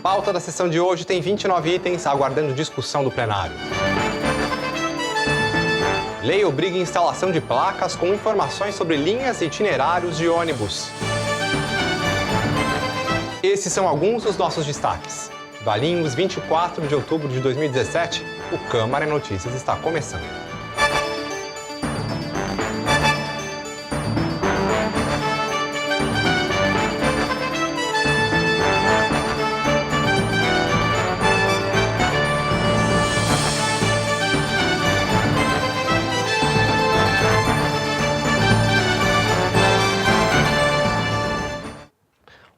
Pauta da sessão de hoje tem 29 itens aguardando discussão do plenário. Lei obriga a instalação de placas com informações sobre linhas e itinerários de ônibus. Esses são alguns dos nossos destaques. Valinhos, 24 de outubro de 2017, o Câmara Notícias está começando.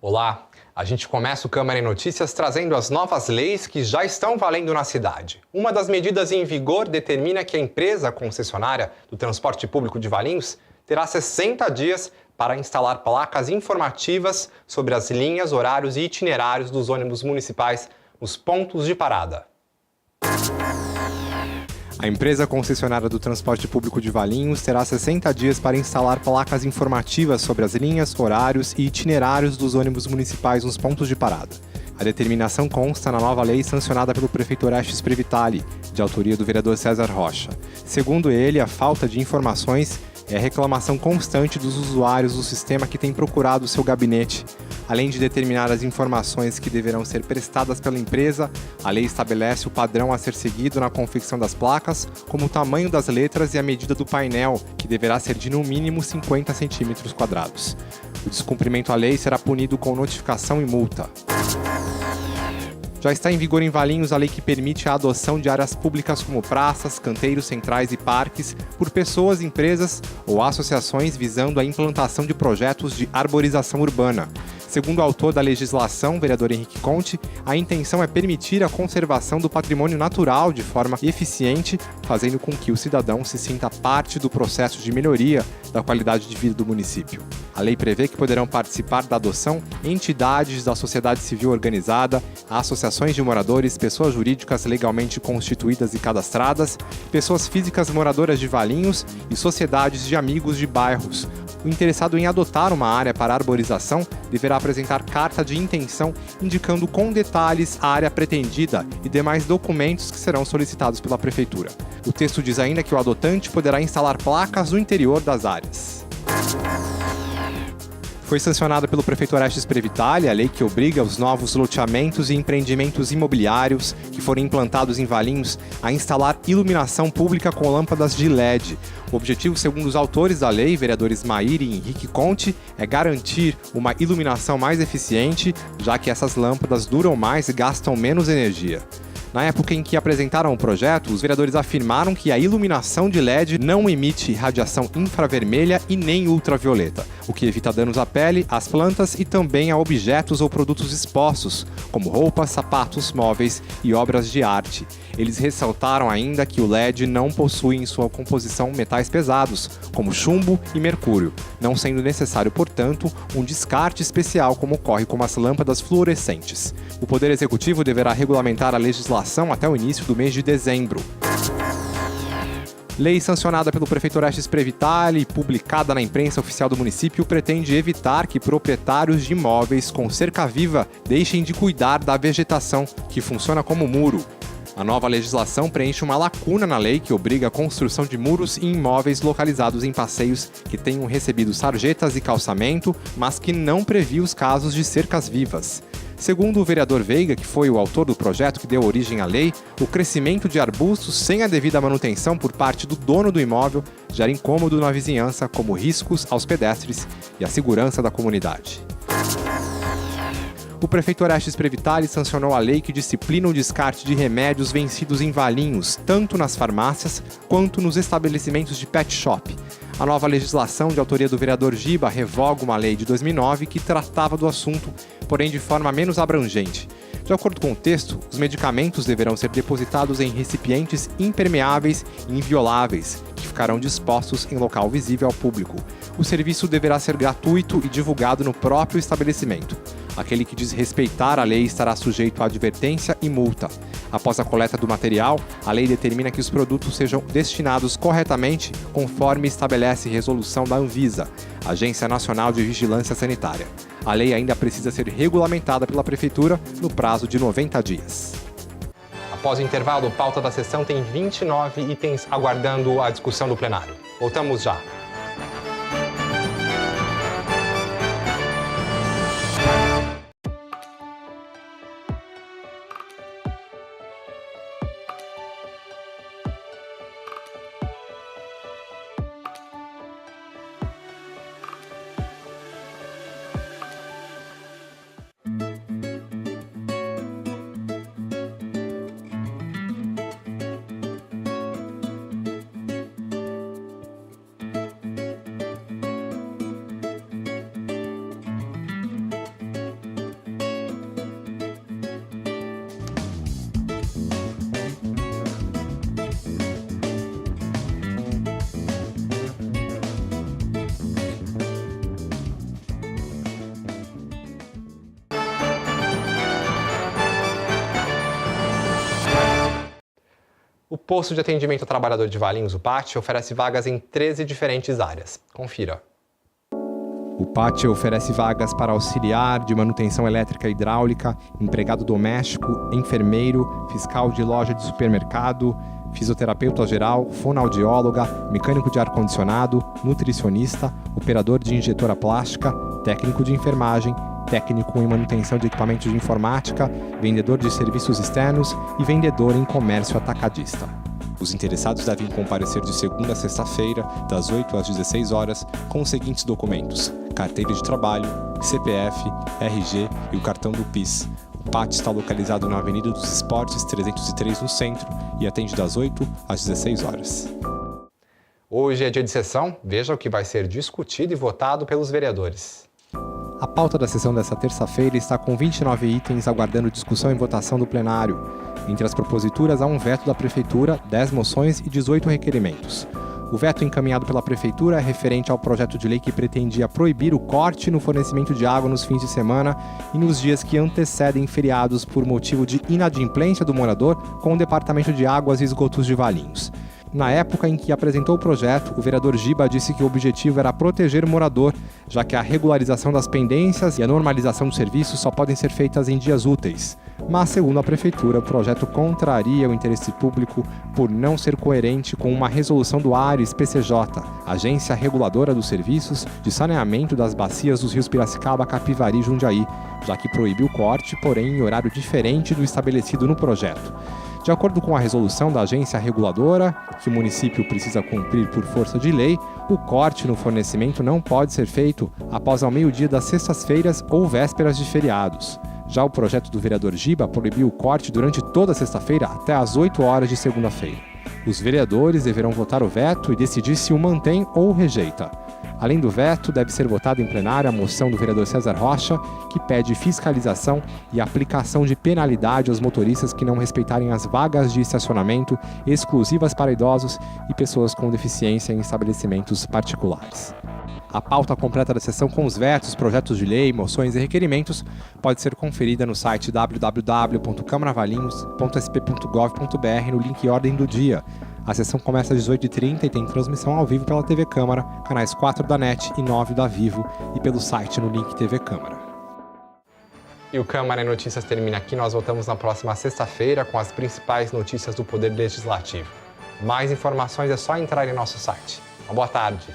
Olá, a gente começa o Câmara em Notícias trazendo as novas leis que já estão valendo na cidade. Uma das medidas em vigor determina que a empresa concessionária do transporte público de Valinhos terá 60 dias para instalar placas informativas sobre as linhas, horários e itinerários dos ônibus municipais nos pontos de parada. A empresa concessionária do transporte público de Valinhos terá 60 dias para instalar placas informativas sobre as linhas, horários e itinerários dos ônibus municipais nos pontos de parada. A determinação consta na nova lei sancionada pelo prefeito Orestes Previtali, de autoria do vereador César Rocha. Segundo ele, a falta de informações é a reclamação constante dos usuários do sistema que têm procurado o seu gabinete. Além de determinar as informações que deverão ser prestadas pela empresa, a lei estabelece o padrão a ser seguido na confecção das placas, como o tamanho das letras e a medida do painel, que deverá ser de no mínimo 50 centímetros quadrados. O descumprimento à lei será punido com notificação e multa. Já está em vigor em Valinhos a lei que permite a adoção de áreas públicas como praças, canteiros centrais e parques por pessoas, empresas ou associações visando a implantação de projetos de arborização urbana. Segundo o autor da legislação, vereador Henrique Conte, a intenção é permitir a conservação do patrimônio natural de forma eficiente, fazendo com que o cidadão se sinta parte do processo de melhoria da qualidade de vida do município. A lei prevê que poderão participar da adoção entidades da sociedade civil organizada, associações de moradores, pessoas jurídicas legalmente constituídas e cadastradas, pessoas físicas moradoras de Valinhos e sociedades de amigos de bairros. O interessado em adotar uma área para arborização deverá apresentar carta de intenção indicando com detalhes a área pretendida e demais documentos que serão solicitados pela Prefeitura. O texto diz ainda que o adotante poderá instalar placas no interior das áreas. Foi sancionada pelo prefeito Orestes Previtali a lei que obriga os novos loteamentos e empreendimentos imobiliários que forem implantados em Valinhos a instalar iluminação pública com lâmpadas de LED. O objetivo, segundo os autores da lei, vereadores Maíra e Henrique Conte, é garantir uma iluminação mais eficiente, já que essas lâmpadas duram mais e gastam menos energia. Na época em que apresentaram o projeto, os vereadores afirmaram que a iluminação de LED não emite radiação infravermelha e nem ultravioleta, o que evita danos à pele, às plantas e também a objetos ou produtos expostos, como roupas, sapatos, móveis e obras de arte. Eles ressaltaram ainda que o LED não possui em sua composição metais pesados, como chumbo e mercúrio, não sendo necessário, portanto, um descarte especial como ocorre com as lâmpadas fluorescentes. O Poder Executivo deverá regulamentar a legislação até o início do mês de dezembro. Lei sancionada pelo prefeito Orestes Previtali e publicada na imprensa oficial do município pretende evitar que proprietários de imóveis com cerca viva deixem de cuidar da vegetação, que funciona como muro. A nova legislação preenche uma lacuna na lei que obriga a construção de muros em imóveis localizados em passeios que tenham recebido sarjetas e calçamento, mas que não previa os casos de cercas vivas. Segundo o vereador Veiga, que foi o autor do projeto que deu origem à lei, o crescimento de arbustos sem a devida manutenção por parte do dono do imóvel gera incômodo na vizinhança, como riscos aos pedestres e à segurança da comunidade. O prefeito Orestes Previtali sancionou a lei que disciplina o descarte de remédios vencidos em Valinhos, tanto nas farmácias quanto nos estabelecimentos de pet shop. A nova legislação, de autoria do vereador Giba, revoga uma lei de 2009 que tratava do assunto, porém de forma menos abrangente. De acordo com o texto, os medicamentos deverão ser depositados em recipientes impermeáveis e invioláveis, que ficarão dispostos em local visível ao público. O serviço deverá ser gratuito e divulgado no próprio estabelecimento. Aquele que desrespeitar a lei estará sujeito a advertência e multa. Após a coleta do material, a lei determina que os produtos sejam destinados corretamente conforme estabelece resolução da Anvisa, Agência Nacional de Vigilância Sanitária. A lei ainda precisa ser regulamentada pela Prefeitura no prazo de 90 dias. Após o intervalo, pauta da sessão tem 29 itens aguardando a discussão do plenário. Voltamos já. O posto de atendimento ao trabalhador de Valinhos, o PAT, oferece vagas em 13 diferentes áreas. Confira. O PAT oferece vagas para auxiliar de manutenção elétrica e hidráulica, empregado doméstico, enfermeiro, fiscal de loja de supermercado, fisioterapeuta geral, fonoaudióloga, mecânico de ar-condicionado, nutricionista, operador de injetora plástica, técnico de enfermagem, técnico em manutenção de equipamentos de informática, vendedor de serviços externos e vendedor em comércio atacadista. Os interessados devem comparecer de segunda a sexta-feira, das 8 às 16 horas, com os seguintes documentos: carteira de trabalho, CPF, RG e o cartão do PIS. O PAT está localizado na Avenida dos Esportes 303, no centro, e atende das 8 às 16 horas. Hoje é dia de sessão. Veja o que vai ser discutido e votado pelos vereadores. A pauta da sessão desta terça-feira está com 29 itens aguardando discussão e votação do plenário. Entre as proposituras há um veto da Prefeitura, 10 moções e 18 requerimentos. O veto encaminhado pela Prefeitura é referente ao projeto de lei que pretendia proibir o corte no fornecimento de água nos fins de semana e nos dias que antecedem feriados por motivo de inadimplência do morador com o Departamento de Águas e Esgotos de Valinhos. Na época em que apresentou o projeto, o vereador Giba disse que o objetivo era proteger o morador, já que a regularização das pendências e a normalização dos serviços só podem ser feitas em dias úteis. Mas, segundo a Prefeitura, o projeto contraria o interesse público por não ser coerente com uma resolução do ARES PCJ, Agência Reguladora dos Serviços de Saneamento das Bacias dos rios Piracicaba, Capivari e Jundiaí, já que proibiu o corte, porém em horário diferente do estabelecido no projeto. De acordo com a resolução da agência reguladora, que o município precisa cumprir por força de lei, o corte no fornecimento não pode ser feito após ao meio-dia das sextas-feiras ou vésperas de feriados. Já o projeto do vereador Giba proibiu o corte durante toda a sexta-feira até às 8 horas de segunda-feira. Os vereadores deverão votar o veto e decidir se o mantém ou rejeita. Além do veto, deve ser votada em plenário a moção do vereador César Rocha, que pede fiscalização e aplicação de penalidade aos motoristas que não respeitarem as vagas de estacionamento exclusivas para idosos e pessoas com deficiência em estabelecimentos particulares. A pauta completa da sessão com os vetos, projetos de lei, moções e requerimentos pode ser conferida no site www.câmaravalinhos.sp.gov.br no link Ordem do Dia. A sessão começa às 18h30 e tem transmissão ao vivo pela TV Câmara, canais 4 da NET e 9 da Vivo e pelo site no link TV Câmara. E o Câmara em Notícias termina aqui. Nós voltamos na próxima sexta-feira com as principais notícias do Poder Legislativo. Mais informações é só entrar em nosso site. Uma boa tarde.